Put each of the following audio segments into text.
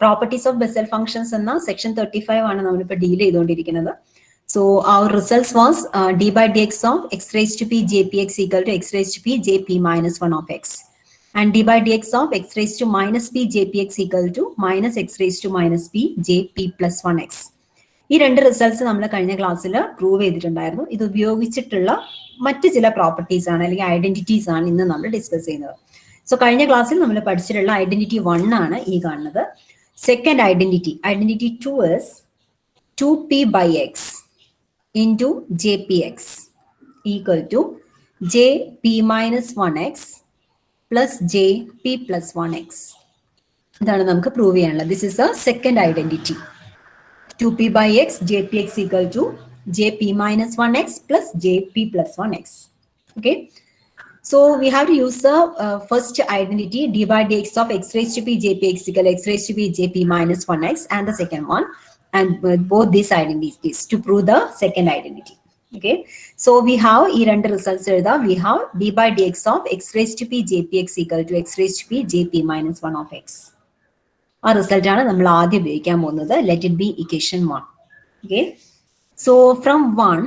Properties of Bessel functions in section 35 ആണ് നമ്മളിപ്പോൾ deal ചെയ്തുകൊണ്ടിരിക്കുന്നത്. So our results was d by dx of x raised to p jpx equal to x raised to p jp minus 1 of x, and d by dx of x raised to minus p jpx equal to minus x raised to minus p jp plus 1x. ഈ രണ്ട് results നമ്മൾ കഴിഞ്ഞ ക്ലാസ്സിൽ prove ചെയ്തിട്ടുണ്ടായിരുന്നു. ഇത് ഉപയോഗിച്ചിട്ടുള്ള മറ്റ് ചില പ്രോപ്പർട്ടീസ് ആണ് അല്ലെങ്കിൽ ഐഡന്റിറ്റീസ് ആണ് ഇന്ന് നമ്മൾ ഡിസ്കസ് ചെയ്യുന്നത്. സോ കഴിഞ്ഞ ക്ലാസ്സിൽ നമ്മൾ പഠിച്ചിട്ടുള്ള ഐഡന്റിറ്റി 1 ആണ് ഈ കാണുന്നത്. Second identity 2 is 2p by x into jpx equal to jp minus 1x plus jp plus 1x. ഇതാണ് നമുക്ക് പ്രൂവ് ചെയ്യാനുള്ളത്. This is A second identity. 2p by x jpx equal to jp minus 1x plus jp plus 1x. Okay. So we have to use the first identity d by dx of x raised to p jpx equal to x raised to p jp minus 1x, and the second one, and both these identities to prove the second identity. Okay. So we have ee rendu results edha. We have d by dx of x raised to p jpx equal to x raised to p jp minus 1 of x. Our result ആണ് നമ്മൾ ആദ്യം ഉപയോഗിക്കാൻ പോകുന്നത്. Let it be equation 1. Okay. So from 1,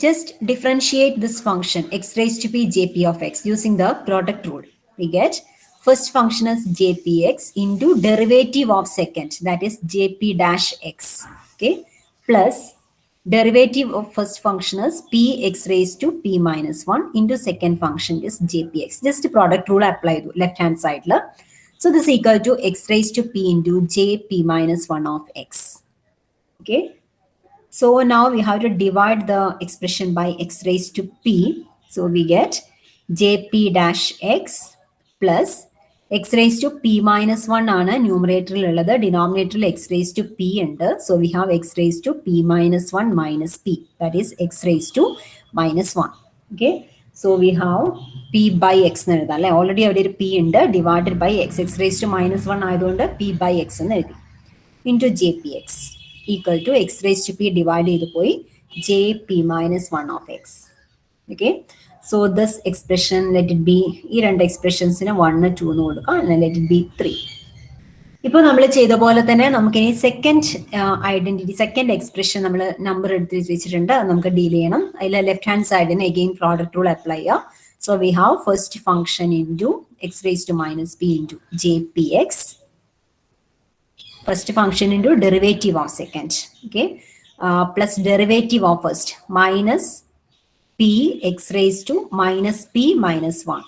just differentiate this function x raised to p jp of x using the product rule. We get first function as jpx into derivative of second, that is jp dash x. Okay. Plus derivative of first function as p x raised to p minus 1 into second function is jpx. Just product rule apply left hand side la. So this is equal to x raised to p into jp minus 1 of x. Okay. So now we have to divide the expression by x raised to p. So we get jp dash x plus x raised to p minus 1 ആണ് numerator ഉള്ളത്. Denominator x raised to p ഉണ്ട്. So we have x raised to p minus 1 minus p. That is x raised to minus 1. Okay. So we have p by x എന്ന് എഴുതാം അല്ലേ. Already അവിടെ ഒരു p ഉണ്ട്. Divided by x. x raised to minus 1 ആയതുകൊണ്ട് p by x എന്ന് എഴുതി. Into jpx equal to x raised to p divided ചെയ്ത് പോയി jp minus 1 of x. Okay. So this expression, let it be, ഈ രണ്ട് എക്സ്പ്രഷൻസിന് 1 2 എന്ന് കൊടുക്കാം. let it be 3. ഇപ്പോൾ നമ്മൾ ചെയ്ത പോലെ തന്നെ നമുക്കിനി സെക്കൻഡ് ഐഡന്റിറ്റി സെക്കൻഡ് എക്സ്പ്രഷൻ നമ്മൾ നമ്പർ എടുത്ത് വെച്ചിട്ടുണ്ട്. നമുക്ക് ഡീൽ ചെയ്യണം. അതിൽ ലെഫ്റ്റ് ഹാൻഡ് സൈഡിന് അഗെയിൻ പ്രോഡക്റ്റ് റൂൾ അപ്ലൈ ചെയ്യുക. So we have first function into X raise to minus P into J P X. First function into derivative of second. Okay. Plus derivative of first minus P X raise to minus P minus 1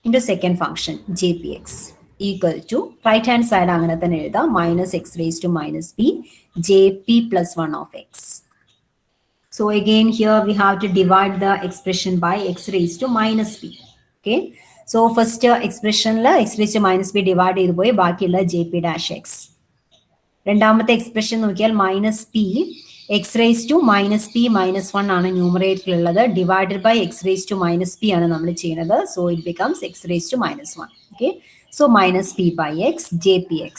into second function J P X equal to right hand side അങ്ങനെ തന്നെ എഴുതാം minus x raised to minus p jp plus 1 of x. So again here we have to divide the expression by x raised to minus p. Okay. So first expression la x raised to minus p divide ചെയ്തു പോയി ബാക്കിയുള്ള jp dash x. രണ്ടാമത്തെ expression നോക്കിയാൽ minus p x raised to minus p minus 1 ആണ് ന്യൂമറേറ്ററിൽ ഉള്ളത്. Divided by x raised to minus p ആണ് നമ്മൾ ചെയ്യുന്നത്. So it becomes x raised to minus 1. Okay. So minus p by x jpx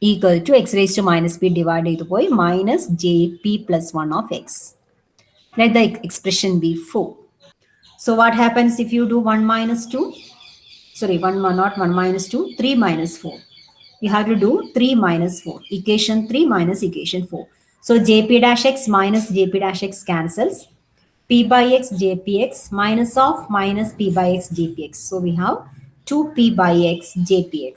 equal to x raised to minus p divided ചെയ്തു പോയി minus jp plus 1 of x. Let the expression be 4. So what happens if you do 1 minus 2? Sorry, 1 minus 2, 3 minus 4. You have to do 3 minus 4. Equation 3 minus equation 4. So jp dash x minus jp dash x cancels. P by x jpx minus of minus p by x jpx. So we have 2p by x jpx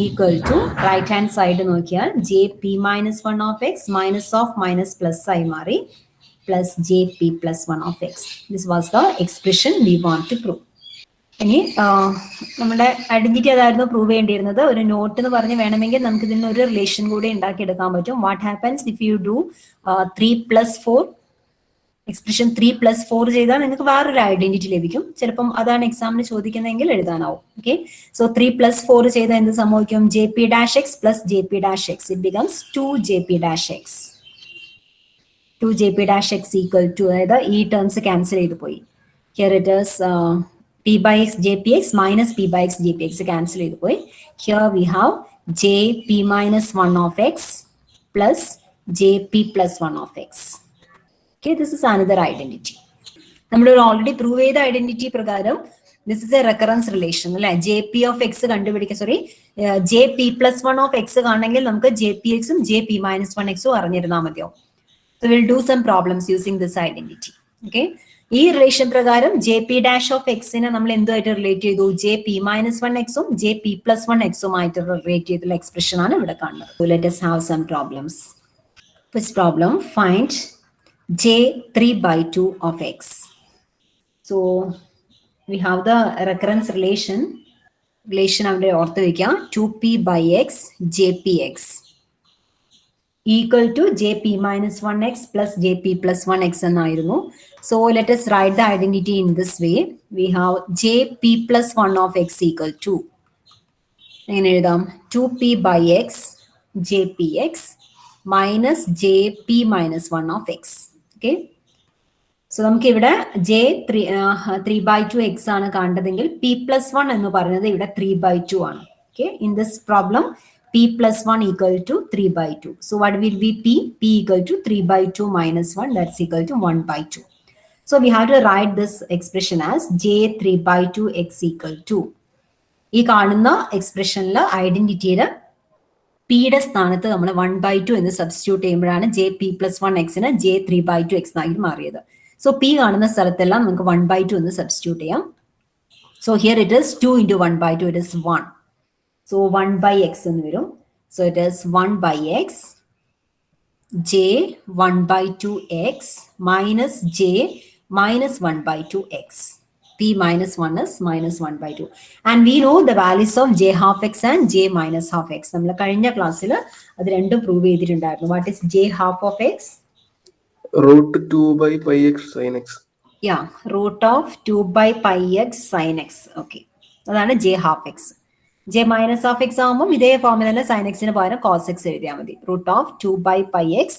equal to right hand side നോക്കിയാൽ jp minus 1 of x minus of minus plus ആയി മാറി plus jp plus 1 of x. This was the expression we want to prove. ഇനി നമ്മുടെ identity അതായിരുന്നു prove ചെയ്യേണ്ടിയിരുന്നത്. ഒരു not എന്ന് പറഞ്ഞ് വേണമെങ്കിൽ നമുക്ക് ഇതിന് ഒരു റിലേഷൻ കൂടി ഉണ്ടാക്കിയെടുക്കാൻ പറ്റും. What happens if you do 3 plus 4 expression 3 plus 4 ചെയ്താൽ നിങ്ങൾക്ക് വേറൊരു ഐഡന്റിറ്റി ലഭിക്കും. ചിലപ്പം അതാണ് എക്സാമിന് ചോദിക്കുന്നതെങ്കിൽ എഴുതാനാവും. ഓക്കെ. സോ 3 plus 4 ചെയ്താൽ എന്ത് സംഭവിക്കും? J P dash X plus J P dash X it becomes 2 J P dash X. 2 J P dash X equal to, അതായത് ഈ ടേംസ് ക്യാൻസൽ ചെയ്ത് പോയി. Here it is P by X J P X minus P by X J P X cancel ചെയ്ത് പോയി. Here we have J P minus 1 of X plus J P plus 1 of X. Okay, this is another identity. നമ്മൾ already prove ചെയ്ത identity പ്രകാരം This is a recurrence relation. JP of x കണ്ടുപിടിക്കുക, sorry, JP plus 1 of x കാണണമെങ്കിൽ നമുക്ക് JPX ഉം JP minus 1x ഉം അറിഞ്ഞിരുന്നാൽ മതിയോ. So we'll do some problems using this identity. Okay. ഈ റിലേഷൻ പ്രകാരം JP dash of x നെ നമ്മൾ എന്തുമായിട്ട് റിലേറ്റ് ചെയ്തു? JP minus 1x ഉം JP plus 1x ഉമായിട്ട് റിലേറ്റ് ചെയ്തുള്ള എക്സ്പ്രഷൻ ആണ് ഇവിടെ കാണുന്നത്. So let us have some problems. First problem, find J3/2 of x. So we have the recurrence relation അവിടെ ഓർത്ത് വയ്ക്കാം. 2p by x JPX equal to JP minus 1x plus JP plus 1x എന്നായിരുന്നു. So let us write the identity in this way. We have JP plus 1 of x equal to, എങ്ങനെ എഴുതാം? 2p by x JPX minus JP minus 1 of x. Okay. So നമുക്ക് ഇവിടെ J3/2 x ആണ് കാണേണ്ടതെങ്കിൽ p plus 1 എന്ന് പറയുന്നത് ഇവിടെ 3/2 ആണ്. Okay. In this problem, p plus 1 equal to 3/2. So what will be p? P equal to 3/2 minus 1, that's equal to 1/2. So we have to write this expression as J3/2 x equal to. ഈ കാണുന്ന എക്സ്പ്രഷനിൽ ഐഡന്റിറ്റിയുടെ പിയുടെ സ്ഥാനത്ത് നമ്മൾ 1/2 എന്ന് substitute ചെയ്യുമ്പോഴാണ് JP plus 1x ന് J3/2 x ആയി മാറിയത്. സോ p കാണുന്ന സ്ഥലത്തെല്ലാം നമുക്ക് 1/2 എന്ന് സബ്സ്റ്റിറ്റ്യൂട്ട് ചെയ്യാം. So here it is 2 into 1/2, it is 1. So 1/x എന്ന് വരും. So it is 1/x J 1/2x minus J minus 1/2x. P minus 1 is minus 1/2. And we know the values of J half x and J minus half x. നമ്മൾ കഴിഞ്ഞ ക്ലാസ്സിൽ അത് രണ്ടും prove ചെയ്തിട്ടുണ്ടായിരുന്നു. What is J half of x? Root 2/πx sin x. Yeah, root of 2/πx sin x. Okay. അതാണ് J half x. J minus half x ആകുമ്പോൾ ഇതേ ഫോർമുലയിൽ sin x ന് പകരം cos x എഴുതിയാൽ മതി. Root of 2/πx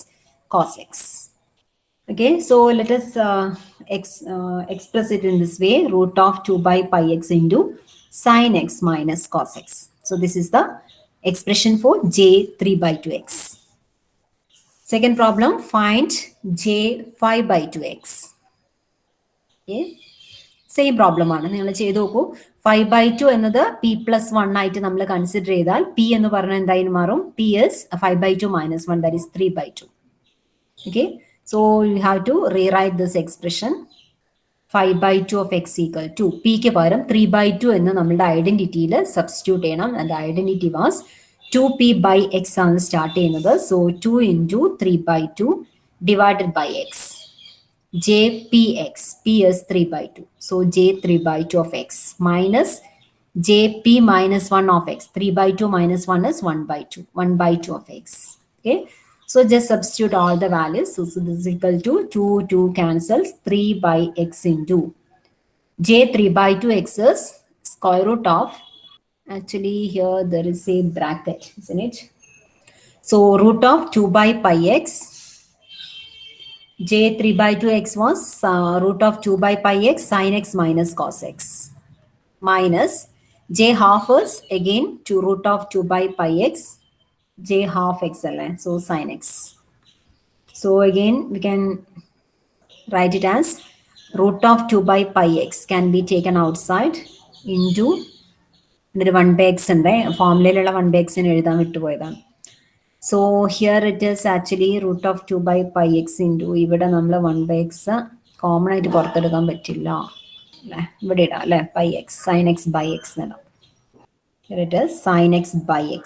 cos x. Okay, so let us express it in this way. Root of 2/πx into sin x minus cos x. So this is the expression for J3/2x. Second problem, find J5/2x. Okay, same problem ആണ്. നിങ്ങൾ ചെയ്ത് നോക്കൂ. 5/2 എന്നത് p plus 1 ആയിട്ട് നമ്മൾ consider ചെയ്താൽ p എന്ന് പറഞ്ഞാൽ എന്തായി മാറും? P is 5/2 minus 1, that is 3/2. Okay, so you have to rewrite this expression. 5/2 of x equal to p ക്ക് പകരം 3/2 എന്ന് നമ്മളുടെ ഐഡന്റിറ്റിയിൽ സബ്സ്റ്റിറ്റ്യൂട്ട് ചെയ്യണം. and the identity was 2p by x ആണ് സ്റ്റാർട്ട് ചെയ്യുന്നത്. so 2 into 3/2 divided by x. JPX, p is 3/2. So J3/2 of x minus JP minus 1 of x. 3/2 minus 1 is 1/2. 1/2 of x. Okay. So just substitute all the values. So this is equal to 2 cancels, 3/x into J3/2x is square root of, actually here there is a bracket, isn't it? So root of 2/πx. J3/2x was root of 2/πx sin x minus cos x minus J half is again to root of 2/πx J half x, so sin x. So again we can write it as root of 2/πx can be taken outside into 1/x and formula 1/x in എഴുതാൻ വിട്ടുപോയതാണ്. So here it is actually root of 2/πx into ഇവിടെ നമ്മൾ 1/x common ആയിട്ട് പുറത്തെടുക്കാൻ പറ്റില്ല അല്ലേ, ഇവിടെ ഇടാം അല്ലെ, πx sin x by x എന്നിടാം. Here it is sin x by x.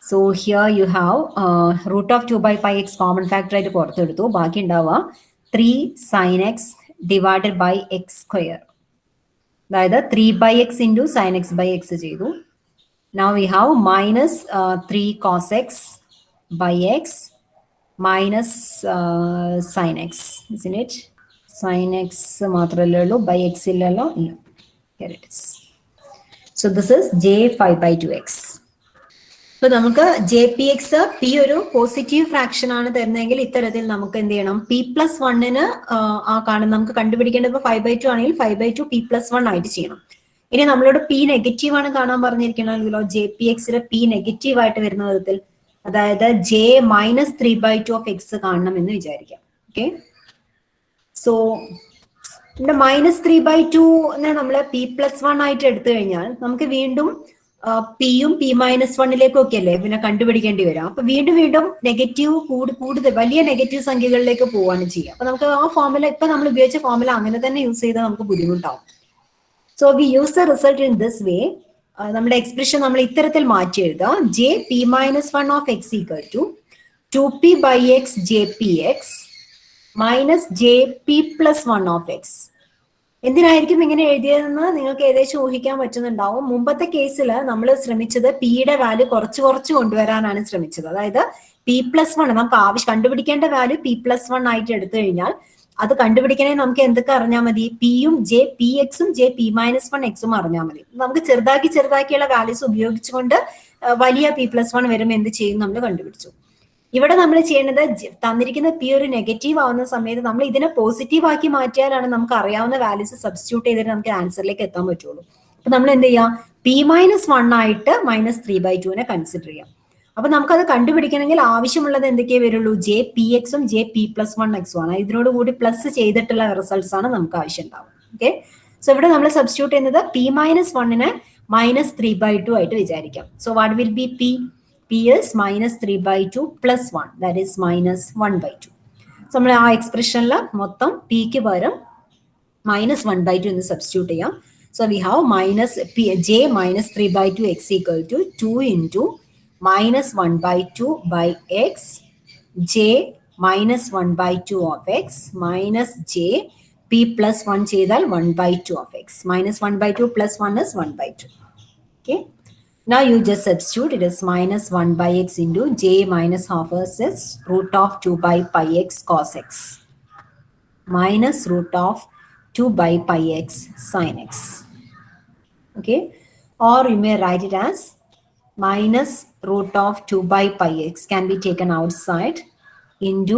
So here you have root of 2/πx common factor ആയിട്ട് പുറത്തെടുത്തു. ബാക്കി ഉണ്ടാവുക 3 sin x divided by x square. അതായത് 3/x into sin x by x ചെയ്തു. Now we have minus 3 cos x by x minus sin x, isn't it? Sin x മാത്രമല്ലേ ഉള്ളൂ, by x ഇല്ലല്ലോ. Here it is. So this is J5/2x. So നമുക്ക് JPX P ഒരു positive fraction ആണ് തരുന്നതെങ്കിൽ ഇത്തരത്തിൽ നമുക്ക് എന്ത് ചെയ്യണം? P plus 1 ആ കാണുന്ന നമുക്ക് കണ്ടുപിടിക്കേണ്ടത് 5/2 ആണെങ്കിൽ 5/2 P plus 1 ആയിട്ട് ചെയ്യണം. ഇനി നമ്മളോട് P നെഗറ്റീവ് ആണ് കാണാൻ പറഞ്ഞിരിക്കണമെങ്കിലോ JPXയുടെ P നെഗറ്റീവ് ആയിട്ട് വരുന്ന വിധത്തിൽ, അതായത് J minus 3/2 of x കാണണം എന്ന് വിചാരിക്കാം. ഓക്കെ, സോ ഇവിടെ -3/2 നമ്മൾ p+1 ആയിട്ട് എടുത്തു കഴിഞ്ഞാൽ നമുക്ക് വീണ്ടും പിയും p-1 ഒക്കെ അല്ലേ പിന്നെ കണ്ടുപിടിക്കേണ്ടി വരാം. അപ്പൊ വീണ്ടും വീണ്ടും നെഗറ്റീവ് കൂടുതൽ വലിയ നെഗറ്റീവ് സംഖ്യകളിലേക്ക് പോവാണ് ചെയ്യുക. അപ്പൊ നമുക്ക് ആ ഫോർമുല ഇപ്പൊ നമ്മൾ ഉപയോഗിച്ച ഫോർമുല അങ്ങനെ തന്നെ യൂസ് ചെയ്താൽ നമുക്ക് ബുദ്ധിമുട്ടാവും. So we use the result in this വേ. നമ്മുടെ എക്സ്പ്രഷൻ നമ്മൾ ഇത്തരത്തിൽ മാറ്റി എഴുതാം. J(p-1 of x) equal to 2p/x jpx minus jp+1 of x. എന്തിനായിരിക്കും ഇങ്ങനെ എഴുതിയതെന്ന് നിങ്ങൾക്ക് ഏകദേശം ഊഹിക്കാൻ പറ്റുന്നുണ്ടാവും. മുമ്പത്തെ കേസിൽ നമ്മൾ ശ്രമിച്ചത് പിയുടെ വാല്യൂ കുറച്ച് കൊണ്ടുവരാനാണ് ശ്രമിച്ചത്. അതായത് p+1 നമുക്ക് കണ്ടുപിടിക്കേണ്ട വാല്യൂ p+1 ആയിട്ട് എടുത്തു കഴിഞ്ഞാൽ അത് കണ്ടുപിടിക്കണേ നമുക്ക് എന്തൊക്കെ അറിഞ്ഞാൽ മതി? പിയും pxും p-1x അറിഞ്ഞാൽ മതി. നമുക്ക് ചെറുതാക്കിയുള്ള വാല്യൂസ് ഉപയോഗിച്ചുകൊണ്ട് വലിയ p+1 വരുമ്പോൾ എന്ത് ചെയ്യും നമ്മൾ കണ്ടുപിടിച്ചു. ഇവിടെ നമ്മൾ ചെയ്യേണ്ടത് തന്നിരിക്കുന്ന പി ഒരു നെഗറ്റീവ് ആവുന്ന സമയത്ത് നമ്മൾ ഇതിനെ പോസിറ്റീവ് ആക്കി മാറ്റിയാലാണ് നമുക്ക് അറിയാവുന്ന വാല്യൂസ് സബ്സ്റ്റിറ്റ്യൂട്ട് ചെയ്തിട്ട് നമുക്ക് ആൻസറിലേക്ക് എത്താൻ പറ്റുള്ളൂ. അപ്പൊ നമ്മൾ എന്ത് ചെയ്യാം? p-1 ആയിട്ട് -3/2 കൺസിഡർ ചെയ്യാം. അപ്പൊ നമുക്കത് കണ്ടുപിടിക്കണമെങ്കിൽ ആവശ്യമുള്ളത് എന്തൊക്കെയേ വരുള്ളൂ? jpxും jp+1x ആണ്. ഇതിനോട് കൂടി പ്ലസ് ചെയ്തിട്ടുള്ള റിസൾട്ട്സ് ആണ് നമുക്ക് ആവശ്യം ഉണ്ടാവും. ഓക്കെ, സോ ഇവിടെ നമ്മൾ സബ്സ്റ്റിറ്റ്യൂട്ട് ചെയ്യുന്നത് p-1നെ -3/2 ആയിട്ട് വിചാരിക്കാം. So what will B p? P is -3/2 plus 1, that is -1/2. So നമ്മൾ ആ എക്സ്പ്രഷനിൽ മൊത്തം പിക്ക് പകരം -1/2 എന്ന് സബ്സ്റ്റിറ്റ്യൂട്ട് ചെയ്യാം. So we have j -3/2 x equal to 2 into -1/2 by x, j -1/2 of x minus j p+1 ചെയ്താൽ 1/2 of x. -1/2 plus 1 is 1/2. Okay. Now you just substitute. It is -1/x into j minus half is root of 2 by pi x cos x minus root of 2 by pi x sin x. Okay, or you may write it as minus root of 2 by pi x can be taken outside into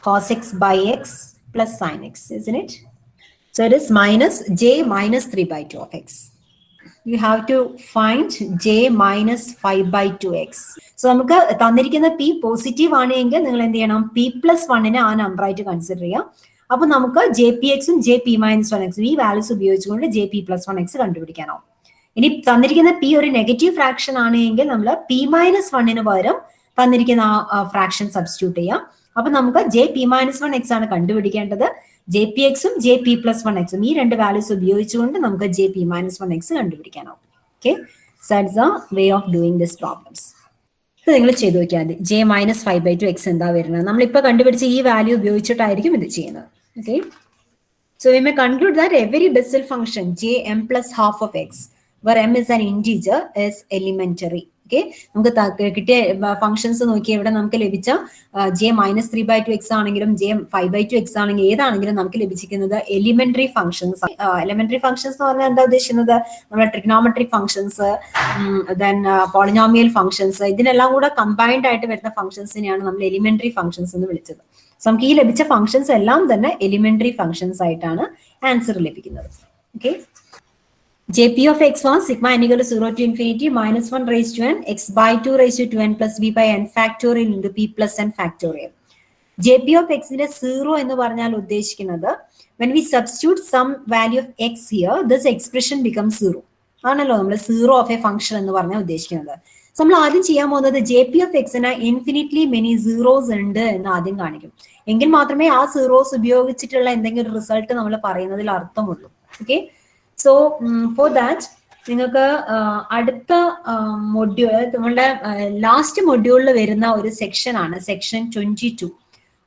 cos x by x plus sin x, isn't it? So it is j -3/2 of x. You have to find j -5/2x. So നമുക്ക് തന്നിരിക്കുന്ന p positive ആണെങ്കിൽ നിങ്ങൾ എന്ത് ചെയ്യണം? p+1നെ ആ number ആയിട്ട് consider ചെയ്യാം. അപ്പൊ നമുക്ക് jpxും jp-1x ഈ വാല്യൂസ് ഉപയോഗിച്ചുകൊണ്ട് jp+1x കണ്ടുപിടിക്കാനാവും. ഇനി തന്നിരിക്കുന്ന p ഒരു നെഗറ്റീവ് ഫ്രാക്ഷൻ ആണെങ്കിൽ നമ്മൾ p-1ന് പകരം തന്നിരിക്കുന്ന ആ ഫ്രാക്ഷൻ സബ്സ്റ്റിറ്റ്യൂട്ട് ചെയ്യാം. അപ്പൊ നമുക്ക് jp-1x ആണ് കണ്ടുപിടിക്കേണ്ടത്. jpxും jp+1x ഈ രണ്ട് വാല്യൂസ് ഉപയോഗിച്ചുകൊണ്ട് നമുക്ക് jp-1x കണ്ടുപിടിക്കാനാവും. Okay, so that's the way of doing this problems. ഇത് നിങ്ങൾ ചെയ്ത് നോക്കിയാൽ മതി. j -5/2x എന്താ വരുന്നത്? നമ്മളിപ്പോൾ കണ്ടുപിടിച്ച ഈ വാല്യൂ ഉപയോഗിച്ചിട്ടായിരിക്കും ഇത് ചെയ്യുന്നത്. Okay, so we may conclude that every Bessel function jm plus half of x where m is an integer is elementary. Okay, നമുക്ക് കിട്ടിയ ഫംഗ്ഷൻസ് നോക്കി ഇവിടെ നമുക്ക് ലഭിച്ച j -3/2x ആണെങ്കിലും j 5/2x ആണെങ്കിലും ഏതാണെങ്കിലും നമുക്ക് ലഭിച്ചിരിക്കുന്നത് എലിമെന്ററി ഫംഗ്ഷൻസ്. എലിമെന്ററി ഫംഗ്ഷൻസ് എന്ന് പറഞ്ഞാൽ എന്താ ഉദ്ദേശിക്കുന്നത്? നമ്മുടെ trigonometric functions, then polynomial functions, ഇതിനെല്ലാം കൂടെ കമ്പൈൻഡ് ആയിട്ട് വരുന്ന ഫംഗ്ഷൻസിനെയാണ് നമ്മൾ എലിമെന്ററി ഫംഗ്ഷൻസ് എന്ന് വിളിച്ചത്. സോ നമുക്ക് ഈ ലഭിച്ച ഫംഗ്ഷൻസ് എല്ലാം തന്നെ എലിമെന്ററി ഫംഗ്ഷൻസ് ആയിട്ടാണ് ആൻസർ ലഭിക്കുന്നത്. Okay, jp of x was sigma n equal to 0 to infinity -1 raised to n x by 2 raised to 2n plus b by n factorial into p plus n factorial. jp of x ന്റെ 0 എന്ന് പറഞ്ഞാൽ ഉദ്ദേശിക്കുന്നത് when we substitute some value of x here, this expression becomes 0 ആണല്ലോ നമ്മൾ 0 of a function എന്ന് പറഞ്ഞാൽ ഉദ്ദേശിക്കുന്നത്. നമ്മൾ ആദ്യം ചെയ്യാൻ പോകുന്നത് jp of x ന് ഇൻഫിനിറ്റ്ലി മെനി സീറോസ് ഉണ്ട് എന്ന് ആദ്യം കാണിക്കും. എങ്കിൽ മാത്രമേ ആ സീറോസ് ഉപയോഗിച്ചിട്ടുള്ള എന്തെങ്കിലും റിസൾട്ട് നമ്മൾ പറയുന്നതിൽ അർത്ഥമുള്ളൂ. ഓക്കെ, സോ ഫോർ ദാറ്റ് നിങ്ങൾക്ക് അടുത്ത മൊഡ്യൂൾ നമ്മളുടെ ലാസ്റ്റ് മൊഡ്യൂളിൽ വരുന്ന ഒരു സെക്ഷൻ ആണ് സെക്ഷൻ 22.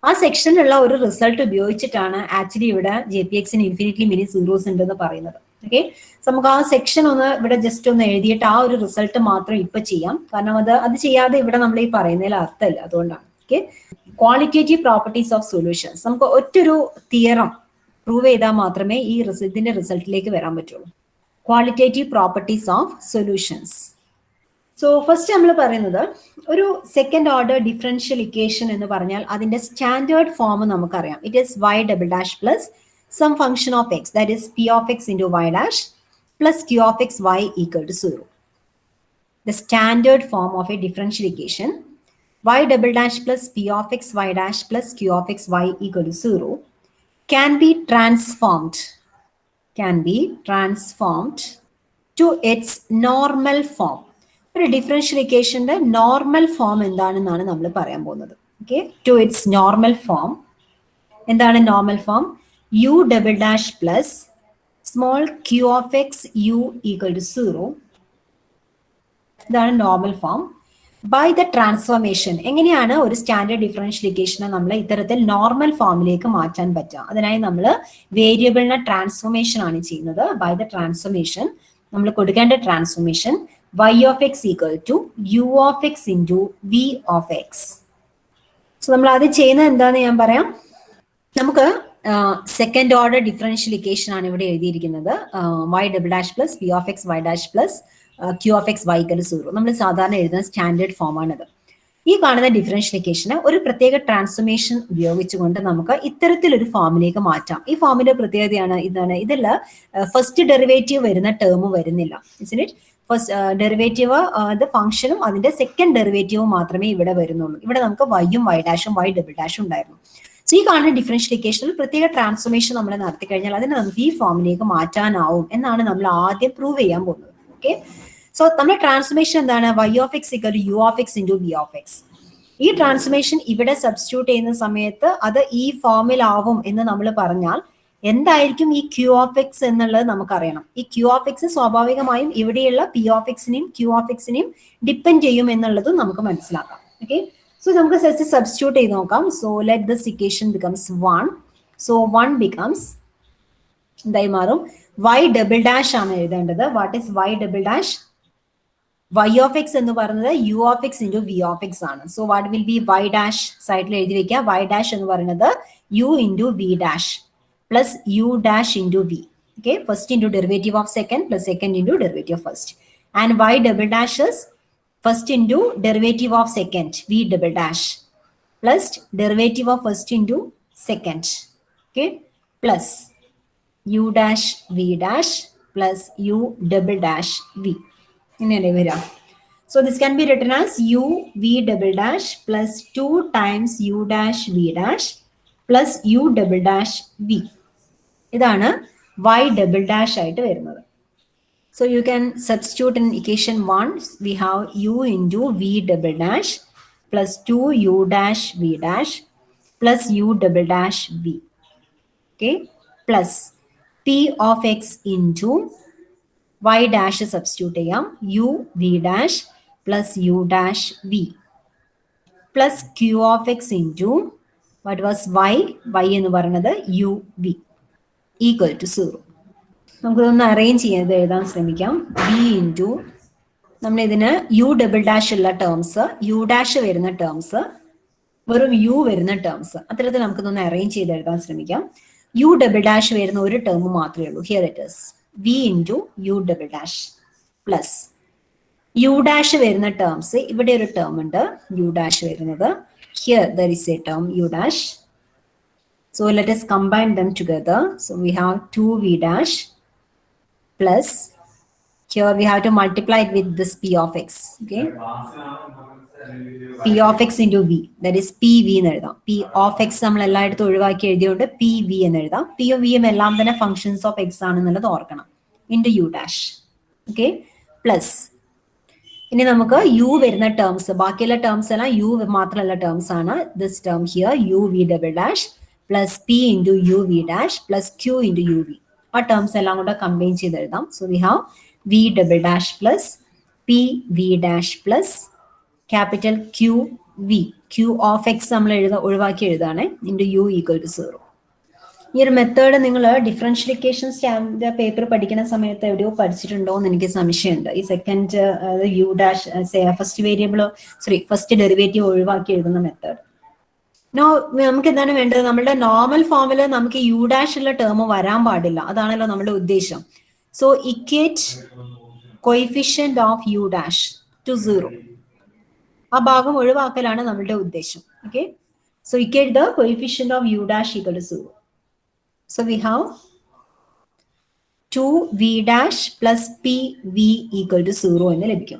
ആ സെക്ഷനിലുള്ള ഒരു റിസൾട്ട് ഉപയോഗിച്ചിട്ടാണ് ആക്ച്വലി ഇവിടെ jpx-ന് ഇൻഫിനിറ്റ്ലി മെനി സീറോസ് ഉണ്ടെന്ന് പറയുന്നത്. ഓക്കെ, നമുക്ക് ആ സെക്ഷൻ ഒന്ന് ഇവിടെ ജസ്റ്റ് ഒന്ന് എഴുതിയിട്ട് ആ ഒരു റിസൾട്ട് മാത്രം ഇപ്പൊ ചെയ്യാം. കാരണം അത് ചെയ്യാതെ ഇവിടെ നമ്മൾ ഈ പറയുന്നതിൽ അർത്ഥമില്ല, അതുകൊണ്ടാണ്. Okay, qualitative properties of solutions നമുക്ക് ഒറ്റൊരു തിയറം പ്രൂവ് ചെയ്താൽ മാത്രമേ ഈ ഇതിന്റെ റിസൾട്ടിലേക്ക് വരാൻ പറ്റുള്ളൂ. Qualitative properties of solutions. So first നമ്മൾ പറയുന്നത് ഒരു സെക്കൻഡ് ഓർഡർ ഡിഫറൻഷ്യൽ ഇക്വേഷൻ എന്ന് പറഞ്ഞാൽ അതിന്റെ സ്റ്റാൻഡേർഡ് ഫോം നമുക്കറിയാം. It is y double dash plus some function of x, that is p of x into y dash plus q of x y equal to 0. The standard form of a differential equation y double dash plus p of x y dash plus q of x y equal to 0 can be transformed to its normal form. ഒരു differential ഇക്വേഷന്റെ normal form എന്താണെന്നാണ് നമ്മൾ പറയാൻ പോകുന്നത്. Okay, to its normal form. എന്താണ് normal form? u double dash plus small q of X u equal to 0. ഇതാണ് normal form. By the transformation, എങ്ങനെയാണ് ഒരു സ്റ്റാൻഡേർഡ് ഡിഫറൻഷ്യൽ ഇക്വേഷനെ നമ്മൾ ഇത്തരത്തിൽ നോർമൽ ഫോമിലേക്ക് മാറ്റാൻ പറ്റുക? അതിനായി നമ്മൾ വേരിയബിളിനെ ട്രാൻസ്ഫോർമേഷൻ ആണ് ചെയ്യുന്നത്. ബൈ ദ ട്രാൻസ്ഫോർമേഷൻ നമ്മൾ കൊടുക്കേണ്ട transformation y of X equal to u of X into v of X. So നമ്മൾ അത് ചെയ്യുന്നത് എന്താന്ന് ഞാൻ പറയാം. നമുക്ക് സെക്കൻഡ് ഓർഡർ ഡിഫറൻഷ്യൽ ഇക്വേഷൻ ആണ് ഇവിടെ എഴുതിയിരിക്കുന്നത്. y double dash plus p of X y dash plus q of X y equal to 0. നമ്മൾ സാധാരണ എഴുതുന്ന സ്റ്റാൻഡേർഡ് ഫോമാണിത്. ഈ കാണുന്ന ഡിഫറൻഷ്യൽ ഇക്വേഷനെ ഒരു പ്രത്യേക ട്രാൻസ്ഫോർമേഷൻ ഉപയോഗിച്ചുകൊണ്ട് നമുക്ക് ഇത്തരത്തിലൊരു ഫോമിലേക്ക് മാറ്റാം. ഈ ഫോമിന്റെ പ്രത്യേകതയാണ് ഇതാണ്, ഇതിൽ ഫസ്റ്റ് ഡെറിവേറ്റീവ് വരുന്ന ടേം വരുന്നില്ല. ഫസ്റ്റ് ഡെറിവേറ്റീവ് ഫംഗ്ഷനും അതിന്റെ സെക്കൻഡ് ഡെറിവേറ്റീവും മാത്രമേ ഇവിടെ വരുന്നുള്ളൂ. ഇവിടെ നമുക്ക് വൈയും വൈ ഡാഷും വൈ ഡബിൾ ഡാഷും ഉണ്ടായിരുന്നു. സോ ഈ കാണുന്ന ഡിഫറൻഷ്യൽ ഇക്വേഷനിൽ പ്രത്യേക ട്രാൻസ്ഫോർമേഷൻ നമ്മൾ നടത്തി കഴിഞ്ഞാൽ അതിനെ നമുക്ക് ഈ ഫോമിലേക്ക് മാറ്റാനാവും എന്നാണ് നമ്മൾ ആദ്യം പ്രൂവ് ചെയ്യാൻ പോകുന്നത്. ഓക്കെ, സോ നമ്മുടെ ട്രാൻസ്ഫോർമേഷൻ എന്താണ്? y of X equal to u of X into v of X. ഈ ട്രാൻസ്ഫോർമേഷൻ ഇവിടെ സബ്സ്റ്റിറ്റ്യൂട്ട് ചെയ്യുന്ന സമയത്ത് അത് ഈ ഫോമിലാവും എന്ന് നമ്മൾ പറഞ്ഞാൽ എന്തായിരിക്കും ഈ q ഓഫ് എക്സ് എന്നുള്ളത് നമുക്കറിയണം. ഈ q ഓഫ് എക്സ് സ്വാഭാവികമായും ഇവിടെയുള്ള p ഓഫ് എക്സിനെയും q ഓഫ് എക്സിനെയും ഡിപ്പെൻഡ് ചെയ്യും എന്നുള്ളതും നമുക്ക് മനസ്സിലാക്കാം. ഓക്കെ, സോ നമുക്ക് സബ്സ്റ്റിറ്റ്യൂട്ട് ചെയ്ത് നോക്കാം. So let this equation becomes 1. So 1 becomes എന്തായി മാറും? y ഡബിൾ ഡാഷ് ആണ് എഴുതേണ്ടത്. What is y double dash? y of X എന്ന് പറയുന്നത് u of X into v of X ആണ്. So what will be y dash? സൈഡിൽ എഴുതി വെക്കുക. y ഡാഷ് എന്ന് പറയുന്നത് u into v dash plus u dash into v. Okay, first into derivative of second plus second into derivative of first. And y double dash is first into derivative of second v double dash plus derivative of first into second. Okay, plus u dash v dash plus u double dash v. ഇങ്ങനെ വരാം. So this can be written as u v double dash plus 2 times u dash v dash plus u double dash v. ഇതാണ് y double dash ആയിട്ട് വരുന്നത്. So you can substitute in equation 1. We have u into v double dash plus 2 u dash v dash plus u double dash v. Okay, plus p of x into y dash substitute ചെയ്യാം. u v dash plus u dash v plus q of x into what was y എന്ന് പറയുന്നത് u v equal to 0. നമുക്കിതൊന്ന് arrange ചെയ്ത് എഴുതാൻ ശ്രമിക്കാം. v into നമ്മൾ ഇതിന് u double dash ഉള്ള ടേംസ്, u ഡാഷ് വരുന്ന ടേംസ്, വെറും u വരുന്ന ടേംസ്, അത്തരത്തിൽ നമുക്കിതൊന്ന് അറേഞ്ച് ചെയ്ത് എഴുതാൻ ശ്രമിക്കാം. u ഡബിൾ ഡാഷ് വരുന്ന ഒരു ടേം മാത്രമേ ഉള്ളൂ. Here it is v into u double dash plus u dash വരുന്ന ടേംസ്, ഇവിടെ ഒരു ടേം ഉണ്ട് u ഡാഷ് വരുന്നത്. Here there is A term u dash. So let us combine them together. So we have 2v dash plus here we have to multiply it with this p of x. Okay, p of x into v, that is pv എന്ന് എഴുതാം. p of x നമ്മൾ എല്ലായിടത്തും ഒഴിവാക്കി എഴുതിയോണ്ട് pv എന്ന് എഴുതാം. p യും v യും എല്ലാം തന്നെ ഫങ്ഷൻസ് ഓഫ് x ആണെന്നുള്ളത് ഓർക്കണം. Into u dash. Okay, plus ഇനി നമുക്ക് u വരുന്ന ടേംസ്, ബാക്കിയുള്ള ടേംസ് എല്ലാം u മാത്രമുള്ള ടേംസ് ആണ്. This term here u v double dash plus p into u v dash plus q into u v. ആ ടേംസ് എല്ലാം കൂടെ കമ്പൈൻ ചെയ്ത് എഴുതാം. So we have v double dash plus p v dash plus capital q v, q of X നമ്മൾ ഒഴിവാക്കി എഴുതാണ്, into u equal to 0. ഈ ഒരു method നിങ്ങൾ ഡിഫറൻഷ്യൽ ഇക്വേഷൻ സ്റ്റാൻഡ് പേപ്പർ പഠിക്കുന്ന സമയത്ത് എവിടെയോ പഠിച്ചിട്ടുണ്ടോ എന്ന് എനിക്ക് സംശയമുണ്ട്. ഈ second U dash first variable first derivative ഒഴിവാക്കി എഴുതുന്ന മെത്തേഡ്. നമുക്ക് എന്താണ് വേണ്ടത്? നമ്മുടെ നോർമൽ ഫോമിൽ നമുക്ക് യു ഡാഷ് ഉള്ള ടേം വരാൻ പാടില്ല. അതാണല്ലോ നമ്മുടെ ഉദ്ദേശം. So equate coefficient of U dash to 0. ആ ഭാഗം ഒഴിവാക്കലാണ് നമ്മളുടെ ഉദ്ദേശം. Okay, so equate the coefficient of U dash equal to 0. So we have 2v dash plus pv equal to 0 എന്ന് ലഭിക്കും.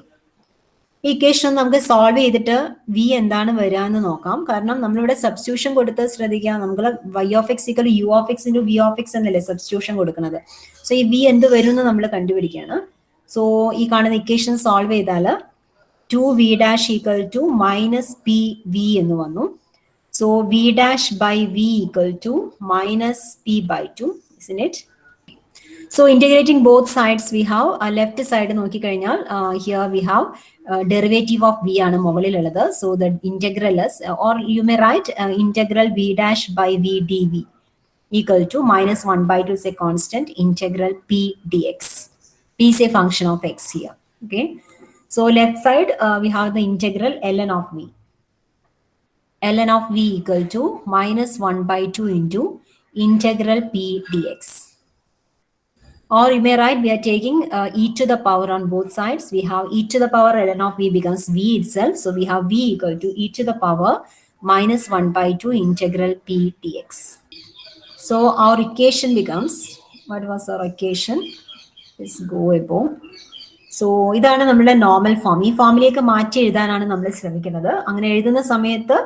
ഇക്വേഷൻ നമുക്ക് സോൾവ് ചെയ്തിട്ട് വി എന്താണ് വരിക എന്ന് നോക്കാം. കാരണം നമ്മളിവിടെ സബ്സ്റ്റിറ്റ്യൂഷൻ കൊടുത്ത് ശ്രദ്ധിക്കുക, നമ്മൾ y of X equal U of X into V of X എന്നല്ലേ സബ്സ്റ്റിറ്റ്യൂഷൻ കൊടുക്കുന്നത്. സോ ഈ വി എന്ത് വരും എന്ന് നമ്മൾ കണ്ടുപിടിക്കുകയാണ്. സോ ഈ കാണുന്ന ഇക്വേഷൻ സോൾവ് ചെയ്താൽ 2v dash equal to minus P V എന്ന് വന്നു. So V dash by V equal to minus P by 2, isn't it? So integrating both sides, we have left side നോക്കിക്കഴിഞ്ഞാൽ here we have derivative of v ആണ് മുകളിലുള്ളത്. So the integral is or you may write integral v dash by v dv equal to minus 1 by 2 is a constant integral p dx. P is a function of x here. Okay. So left side we have the integral ln of v. ln of v equal to minus 1 by 2 into integral p dx. Or you may write we are taking e to the power on both sides. We have e to the power ln of v becomes v itself. So we have v equal to e to the power minus 1 by 2 integral p dx. So our equation becomes, what was our equation? Let's go above. So ഇതാണ് നമ്മുടെ normal form. ഈ ഫോമിലേക്ക് മാറ്റി എഴുതാനാണ് നമ്മൾ ശ്രമിക്കുന്നത്. അങ്ങനെ എഴുതുന്ന സമയത്ത്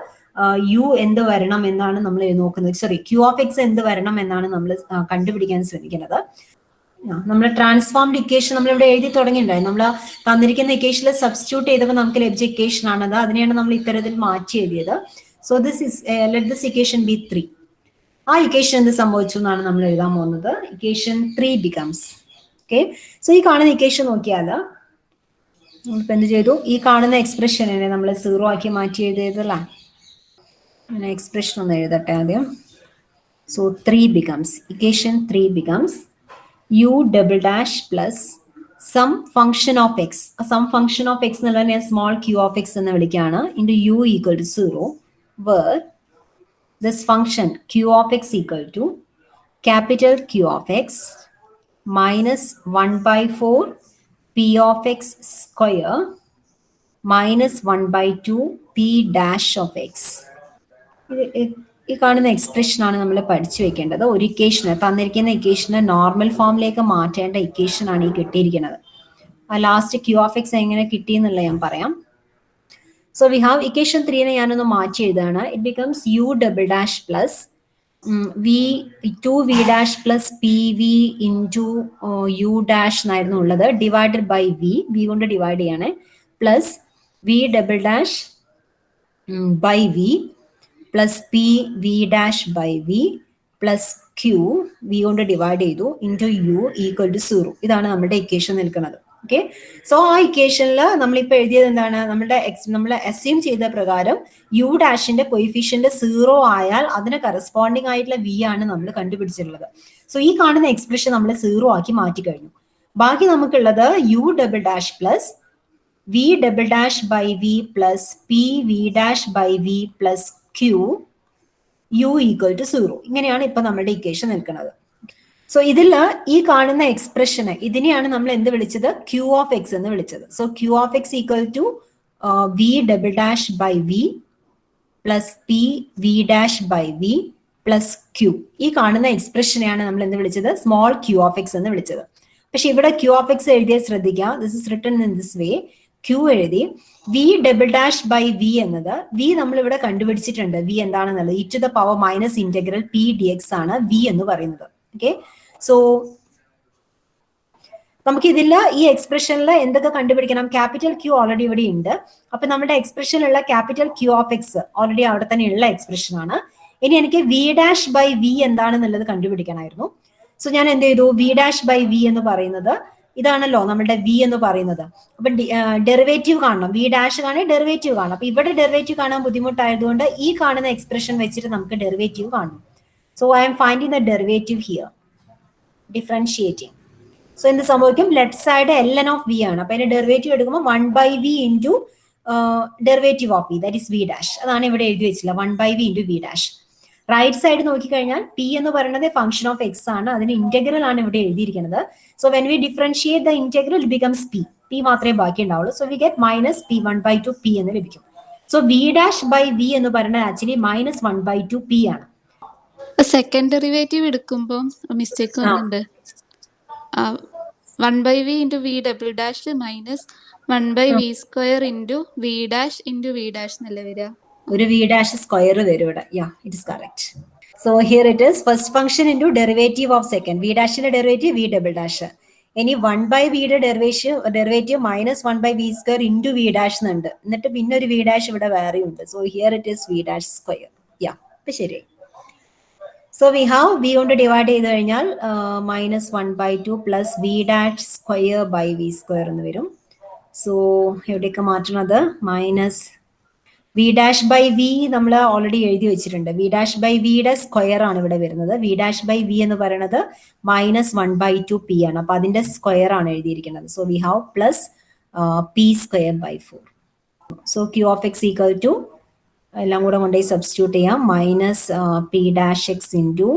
യു എന്ത് വരണം എന്നാണ് നമ്മൾ നോക്കുന്നത്. സോറി, ക്യൂ ഓഫ് എക്സ് എന്ത് വരണം എന്നാണ് നമ്മൾ കണ്ടുപിടിക്കാൻ ശ്രമിക്കുന്നത്. നമ്മൾ ട്രാൻസ്ഫോംഡ് ഇക്വേഷൻ നമ്മളിവിടെ എഴുതി തുടങ്ങിയിട്ടുണ്ടായി. നമ്മൾ തന്നിരിക്കുന്ന ഇക്വേഷനിൽ സബ്സ്റ്റിറ്റ്യൂട്ട് ചെയ്തപ്പോൾ നമുക്ക് ലഭിച്ച ഇക്വേഷൻ ആണത്. അതിനെയാണ് നമ്മൾ ഇത്തരത്തിൽ മാറ്റി എഴുതിയത്. So this is let this equation B 3. ആ ഇക്വേഷൻ എന്ത് സംഭവിച്ചു എന്നാണ് നമ്മൾ എഴുതാൻ പോകുന്നത്. Equation 3 becomes. ഓക്കെ. സോ ഈ കാണുന്ന ഇക്വേഷൻ നോക്കിയാൽ നമ്മളിപ്പോൾ എന്ത് ചെയ്തു, ഈ കാണുന്ന എക്സ്പ്രഷനെ നമ്മൾ 0 ആക്കി മാറ്റി എഴുതിയതല്ല. അങ്ങനെ എക്സ്പ്രഷൻ ഒന്ന് എഴുതട്ടെ ആദ്യം. So 3 becomes, equation 3 becomes u double dash plus some function of x. Some function of x എന്നുള്ളതിനെ small q of x എന്ന് വിളിക്കുകയാണ്. into u equal to 0 where this function q of x equal to capital Q of x minus 1 by 4 p of x square minus 1 by 2 p dash of x. ഈ കാണുന്ന എക്സ്പ്രഷനാണ് നമ്മൾ പഠിച്ചു വെക്കേണ്ടത്. ഒരു ഇക്വേഷന് തന്നിരിക്കുന്ന ഇക്വേഷനെ normal ഫോമിലേക്ക് മാറ്റേണ്ട ഇക്വേഷനാണ് ഈ കിട്ടിയിരിക്കുന്നത്. ആ ലാസ്റ്റ് ക്യൂ ഓഫ് എക്സ് എങ്ങനെ കിട്ടി എന്നുള്ള ഞാൻ പറയാം. സോ വി ഹാവ് ഇക്വേഷൻ 3നെ ഞാനൊന്ന് മാറ്റി എഴുതാണ്. It becomes U double dash plus V 2v dash plus P V into U dash എന്നായിരുന്നു ഉള്ളത്. ഡിവൈഡഡ് ബൈ വി കൊണ്ട് ഡിവൈഡ് ചെയ്യണേ. Plus V double dash by V plus P V dash by V plus Q V കൊണ്ട് divide ചെയ്തു into U equal to 0. ഇതാണ് നമ്മുടെ equation നിൽക്കുന്നത്. Okay. So ആ ഇക്വേഷനിൽ നമ്മളിപ്പോൾ എഴുതിയത് എന്താണ്, നമ്മൾ അസ്യൂം ചെയ്ത പ്രകാരം യു ഡാഷിന്റെ കൊയിഫിഷ്യന്റ് 0 ആയാൽ അതിന് കറസ്പോണ്ടിങ് ആയിട്ടുള്ള വി ആണ് നമ്മൾ കണ്ടുപിടിച്ചിട്ടുള്ളത്. സോ ഈ കാണുന്ന എക്സ്പ്രഷൻ നമ്മൾ 0 ആക്കി മാറ്റി കഴിഞ്ഞു. ബാക്കി നമുക്കുള്ളത് u double dash plus V double dash by V plus P V dash by V plus q u equal to 0. ഇങ്ങനെയാണ് ഇപ്പൊ നമ്മുടെ ഇക്വേഷൻ നിൽക്കുന്നത്. സോ ഇതിൽ ഈ കാണുന്ന എക്സ്പ്രഷന് ഇതിനെയാണ് നമ്മൾ എന്ത് വിളിച്ചത്, ക്യൂ ഓഫ് എക്സ് എന്ന് വിളിച്ചത്. So q of X equal to v double dash by V plus P V dash by V plus q. ഈ കാണുന്ന എക്സ്പ്രഷനെയാണ് നമ്മൾ എന്ത് വിളിച്ചത്, സ്മോൾ ക്യൂ ഓഫ് എക്സ് എന്ന് വിളിച്ചത്. പക്ഷെ ഇവിടെ ക്യൂ ഓഫ് എക്സ് എഴുതിയത് ശ്രദ്ധിക്കുക. This is written in this way. Q എഴുതി V double dash by V എന്നത് വി നമ്മൾ ഇവിടെ കണ്ടുപിടിച്ചിട്ടുണ്ട്. വി എന്താണെന്നുള്ളത് E to the power minus integral P D X ആണ് വി എന്ന് പറയുന്നത്. ഓക്കെ. സോ നമുക്ക് ഇതിൽ ഈ എക്സ്പ്രഷനിൽ എന്തൊക്കെ കണ്ടുപിടിക്കണം, ക്യാപിറ്റൽ ക്യൂ ഓൾറെഡി ഇവിടെ ഉണ്ട്. അപ്പൊ നമ്മുടെ എക്സ്പ്രഷനിലുള്ള capital Q of X already അവിടെ തന്നെ ഉള്ള എക്സ്പ്രഷൻ ആണ്. ഇനി എനിക്ക് വി ഡാഷ് ബൈ വി എന്താണെന്നുള്ളത് കണ്ടുപിടിക്കണമായിരുന്നു. സോ ഞാൻ എന്ത് ചെയ്തു, വി ഡാഷ് ബൈ വി എന്ന് പറയുന്നത് ഇതാണല്ലോ നമ്മുടെ വി എന്ന് പറയുന്നത്. അപ്പൊ ഡെറിവേറ്റീവ് കാണണം, വി ഡാഷ് കാണാൻ ഡെറിവേറ്റീവ് കാണണം. അപ്പൊ ഇവിടെ ഡെറിവേറ്റീവ് കാണാൻ ബുദ്ധിമുട്ടായതുകൊണ്ട് ഈ കാണുന്ന എക്സ്പ്രഷൻ വെച്ചിട്ട് നമുക്ക് ഡെറിവേറ്റീവ് കാണണം. So I'm finding the derivative here, differentiating. So എന്ത് സംഭവിക്കും, left side ln of v ആണ്. അപ്പൊ അതിന്റെ ഡെറിവേറ്റീവ് എടുക്കുമ്പോൾ 1 by v into derivative of v, that is v dash. അതാണ് ഇവിടെ എഴുതി വെച്ചില്ല, 1 by v into v dash. Right side നോക്കിക്കഴിഞ്ഞാൽ പി എന്ന് പറയുന്നത് ഫംഗ്ഷൻ ഓഫ് എക്സ് ആണ്, അതിന് ഇന്റഗ്രൽ ആണ് ഇവിടെ എഴുതിയിരിക്കുന്നത്. So when we differentiate the integral it becomes p. P മാത്രമേ ബാക്കി ഉണ്ടാവുള്ളൂ. So we get minus p 1 by 2 p എന്ന് ലഭിക്കും. So V dash by v എന്ന് പറയുന്നത് ആക്ച്വലി മൈനസ് 1 ബൈ 2 പി ആണ്. സെക്കൻഡ് ഡെറിവേറ്റീവ് എടുക്കുമ്പോൾ മിസ്റ്റേക്ക് വരുന്നുണ്ട്. 1 by v into v double dash minus 1 by v square into v dash എന്നല്ലേ വരിക? ഒരു v dash സ്ക്വയർ വരും ഇവിടെ. Yeah, it is correct. So here it is first function into derivative of second. V dash ന്റെ derivative v double dash. ഇനി 1 by v യുടെ derivative minus 1 by v square into v dash എന്നുണ്ട്. എന്നിട്ട് പിന്നെ ഒരു v dash ഇവിടെ വേറെ ഉണ്ട്. So here it is v dash square. Yeah, ഇപ്പൊ ശരിയായി. So we have v കൊണ്ട് ഡിവൈഡ് ചെയ്ത് കഴിഞ്ഞാൽ minus 1 by 2 plus v dash square by v square എന്ന് വരും. സോ എവിടെയൊക്കെ മാറ്റണത്? Minus V dash by V നമ്മൾ ഓൾറെഡി എഴുതി വെച്ചിട്ടുണ്ട്. വി ഡാഷ് ബൈ വിയുടെ സ്ക്വയർ ആണ് ഇവിടെ വരുന്നത്. വി ഡാഷ് ബൈ വി എന്ന് പറയുന്നത് മൈനസ് 1 by 2 പി ആണ്. അപ്പൊ അതിന്റെ സ്ക്വയർ ആണ് എഴുതിയിരിക്കുന്നത്. So we have plus P square by 4. So q of X equal to എല്ലാം കൂടെ കൊണ്ടുപോയി സബ്സ്റ്റിറ്റ്യൂട്ട് ചെയ്യാം. Minus p dash x into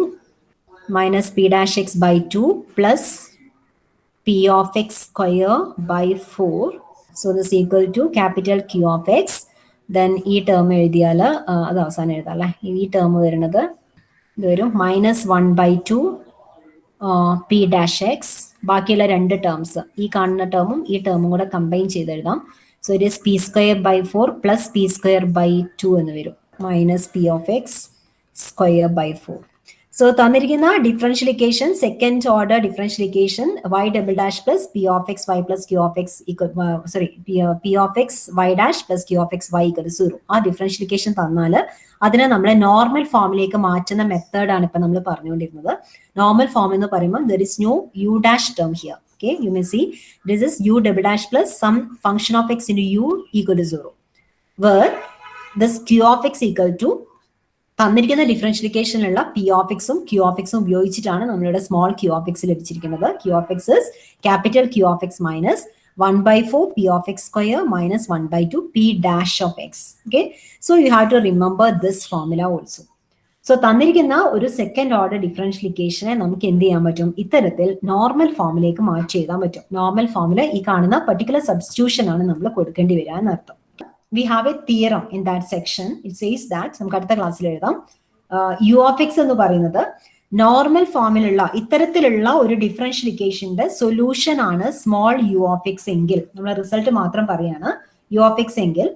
minus p dash x by 2 plus P of X square by 4. So this equal to capital Q of x. Then ഈ term എഴുതിയാൽ അത് അവസാനം എഴുതാം അല്ലേ. ഈ ടേം വരുന്നത് ഇത് വരും minus 1 by 2 P dash X. ബാക്കിയുള്ള രണ്ട് ടേംസ് ഈ കാണുന്ന ടേമും ഈ ടേമും കൂടെ കമ്പൈൻ ചെയ്ത് എഴുതാം. So it is P square by 4 plus P square by 2 എന്ന് വരും. Minus P of X square by 4. So തന്നിരിക്കുന്ന differential equation second order differential equation y double dash plus P of X Y plus Q of X P of X Y dash plus Q of X Y equal 0. ആ differential equation തന്നാൽ അതിനെ നമ്മൾ normal ഫോമിലേക്ക് മാറ്റുന്ന മെത്തേഡാണ് ഇപ്പൊ നമ്മൾ പറഞ്ഞുകൊണ്ടിരുന്നത്. നോർമൽ ഫോം എന്ന് പറയുമ്പോൾ there is no u dash term here. Okay, you may see this is u double dash plus some function of x into u equal to 0, where this q of x equal to തന്നിരിക്കുന്ന ഡിഫറൻഷ്യലിക്കേഷനിലുള്ള p of എക്സും q of എക്സും ഉപയോഗിച്ചിട്ടാണ് നമ്മളുടെ small q of x ലഭിച്ചിരിക്കുന്നത്. Q of x is capital Q of x minus 1 by 4 p of x square minus 1 by 2 p dash of x. Okay, so you have to remember this formula also. So തന്നിരിക്കുന്ന ഒരു second order ഡിഫറൻഷ്യലിക്കേഷനെ നമുക്ക് എന്ത് ചെയ്യാൻ പറ്റും? ഇത്തരത്തിൽ normal ഫോമിലേക്ക് മാറ്റി എഴുതാൻ പറ്റും. നോർമൽ ഫോമിൽ ഈ കാണുന്ന പെർട്ടിക്കുലർ സബ്സ്റ്റിറ്റ്യൂഷൻ ആണ് നമ്മൾ കൊടുക്കേണ്ടി വരിക എന്നർത്ഥം. We have A theorem in that section. It says that നമുക്ക് അടുത്ത ക്ലാസ്സിൽ എഴുതാം. യു ഓഫ് എക്സ് എന്ന് പറയുന്നത് നോർമൽ ഫോമിലുള്ള ഇത്തരത്തിലുള്ള ഒരു ഡിഫറൻഷ്യലിക്കേഷന്റെ സൊല്യൂഷൻ ആണ് സ്മോൾ യു ഓഫ് എക്സ് എങ്കിൽ, നമ്മൾ റിസൾട്ട് മാത്രം പറയാണ് യു ഓഫ് എക്സ് എങ്കിൽ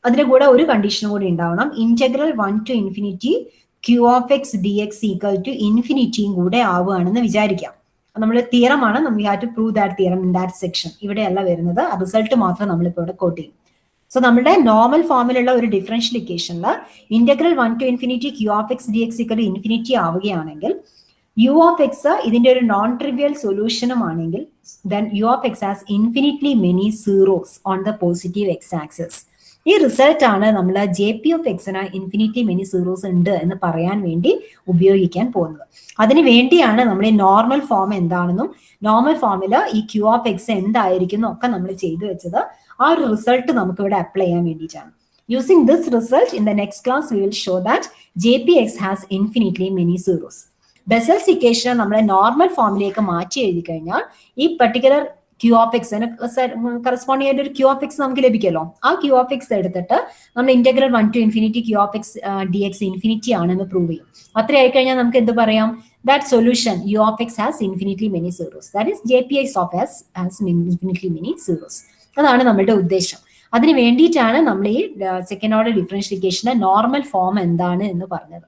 അതിന്റെ കൂടെ ഒരു കണ്ടീഷനും കൂടി ഉണ്ടാവണം. Integral 1 to infinity q of x d x equal to ഇൻഫിനിറ്റിയും കൂടെ ആവുകയാണെന്ന് വിചാരിക്കാം. നമ്മുടെ തിയറമാണ്. We have to prove that theorem in that section. ഇവിടെയല്ല വരുന്നത്, റിസൾട്ട് മാത്രം നമ്മളിപ്പോൾ ഇവിടെ കോട്ട് ചെയ്യും. സോ നമ്മുടെ നോർമൽ ഫോമിലുള്ള ഒരു ഡിഫറൻഷ്യലിക്കേഷനിൽ integral 1 to infinity q of x d x equal to infinity ആവുകയാണെങ്കിൽ യു ഓഫ് എക്സ് ഇതിന്റെ ഒരു നോൺ ട്രിവിയൽ സൊല്യൂഷനും ആണെങ്കിൽ then u of x has infinitely many zeros on the positive x axis. ഈ റിസൾട്ട് ആണ് നമ്മൾ ജെ പി ഓഫ് എക്സിന് infinity many zeros ഉണ്ട് എന്ന് പറയാൻ വേണ്ടി ഉപയോഗിക്കാൻ പോകുന്നത്. അതിന് വേണ്ടിയാണ് നമ്മൾ ഈ നോർമൽ ഫോം എന്താണെന്നും നോർമൽ ഫോമിൽ ഈ ക്യൂ ഓഫ് എക്സ് എന്തായിരിക്കും ഒക്കെ നമ്മൾ ചെയ്തു വെച്ചത്. ആ ഒരു റിസൾട്ട് നമുക്ക് ഇവിടെ അപ്ലൈ ചെയ്യാൻ വേണ്ടിയിട്ടാണ്. Using this result in the next class we will show that J P x has infinitely many zeros. Bessel's ഇക്വേഷനെ നമ്മളെ നോർമൽ ഫോമിലേക്ക് മാറ്റി എഴുതി കഴിഞ്ഞാൽ ഈ പെർട്ടിക്കുലർ ക്യൂ ഓഫ് എക്സിന് കറസ്പോണ്ടിങ് ആയിട്ട് ഒരു ക്യൂ ഓഫ് എക്സ് നമുക്ക് ലഭിക്കുമല്ലോ. ആ ക്യൂ ഓഫ് എക്സ് എടുത്തിട്ട് നമ്മൾ integral 1 to infinity q of x d x infinity ആണെന്ന് പ്രൂവ് ചെയ്യും. അത്രയായി കഴിഞ്ഞാൽ നമുക്ക് എന്ത് പറയാം? That solution u of x has infinitely many zeros. That is j P x of x has infinitely many zeros. അതാണ് നമ്മുടെ ഉദ്ദേശം. അതിന് വേണ്ടിയിട്ടാണ് നമ്മൾ ഈ സെക്കൻഡ് ഓർഡർ ഡിഫറൻഷ്യലിക്കേഷന്റെ നോർമൽ ഫോം എന്താണ് എന്ന് പറഞ്ഞത്.